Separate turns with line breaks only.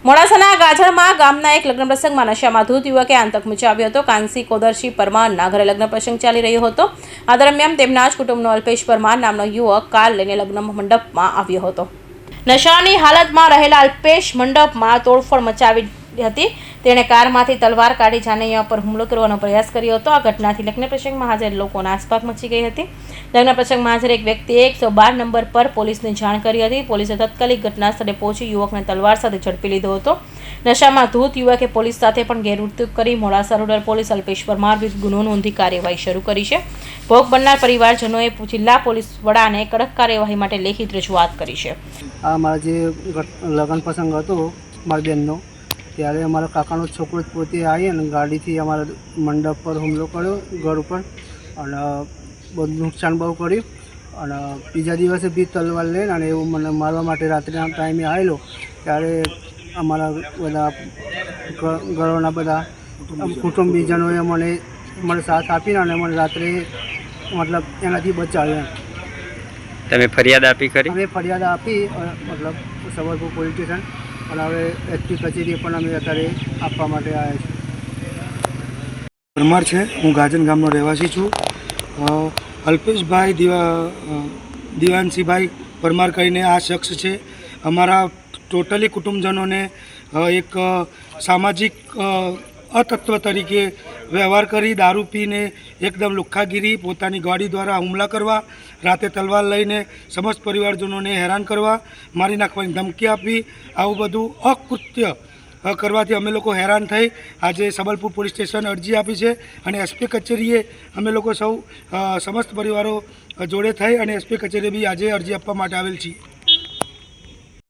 મોડાસાના ગાજરમાં ગામના એક લગ્ન પ્રસંગમાં નશામાં ધૂત યુવકે આતંક મચાવ્યો હતો. કાંસી કોદરસિંહ પરમારના ઘરે લગ્ન પ્રસંગ ચાલી રહ્યો હતો. આ દરમિયાન તેમના જ કુટુંબનો અલ્પેશ પરમાર નામનો યુવક કાર લઈને લગ્ન મંડપમાં આવ્યો હતો. નશાની હાલતમાં રહેલા અલ્પેશ મંડપમાં તોડફોડ મચાવી હતી. તેણે કારમાંથી તલવાર કાઢી જાનૈયા પર હુમલો કરવાનો પ્રયાસ કર્યો હતો. આ ઘટનાથી લગ્ન પ્રસંગમાં હાજર લોકોના આસપાસ મચી ગઈ હતી. લગ્ન પ્રસંગમાં હાજર એક વ્યક્તિએ 112 નંબર પર પોલીસને જાણ કરી હતી. પોલીસે તાત્કાલિક ઘટના સ્થળે પહોંચી યુવકને તલવાર સાથે ઝડપી લીધો હતો. નશામાં ધૂત યુવકે પોલીસ સાથે પણ ગેરવર્તણૂક કરી મોડાસા રૂરલ પોલીસ અલ્પેશ પરમાર વિરુદ્ધ ગુનો નોંધી કાર્યવાહી શરૂ કરી છે. ભોગ બનનાર પરિવારજનોએ જિલ્લા પોલીસ વડાને કડક કાર્યવાહી માટે લેખિત રજૂઆત કરી છે.
આ મારા જે લગ્ન પ્રસંગ હતો મારી બહેનનો, ત્યારે અમારા કાકાનો છોકરો જ પોતે આવી અને ગાડીથી અમારા મંડપ પર હુમલો કર્યો, ઘર ઉપર, અને બધું નુકસાન બહુ કર્યું. અને બીજા દિવસે બી તલવાર લઈને અને એવું મને મારવા માટે રાત્રિના ટાઈમે આવેલો. ત્યારે અમારા બધા ઘરોના બધા કુટુંબીજનોએ મને સાથ આપીને અને મને રાત્રે મતલબ એનાથી બચાવ્યો.
તમે ફરિયાદ આપી ખરી?
અમે ફરિયાદ આપી મતલબ સબલપુર પોલીસ સ્ટેશન, અને હવે એસપી કચેરીએ પણ અમે અત્યારે આપવા માટે આવ્યા છીએ.
પરમાર છે, હું ગાજન ગામનો રહેવાસી છું. અલ્પેશભાઈ દિવાનસિંહભાઈ પરમાર કરીને આ શખ્સ છે. અમારા ટોટલી કુટુંબજનોને એક સામાજિક અતત્વ તરીકે વ્યવહાર કરી દારૂ પીને એકદમ લુખ્ખાગીરી, પોતાની ગાડી દ્વારા હુમલા કરવા, રાતે તલવાર લઈને સમસ્ત પરિવારજનોને હેરાન કરવા, મારી નાખવાની ધમકી આપી, આવું બધું અકૃત્ય કરવાથી અમે લોકો હેરાન થઈ આજે સબલપુર પોલીસ સ્ટેશન અરજી આપી છે. અને એસપી કચેરીએ અમે લોકો સૌ સમસ્ત પરિવારો જોડે થઈ અને એસપી કચેરીએ બી આજે અરજી આપવા માટે આવેલ છીએ.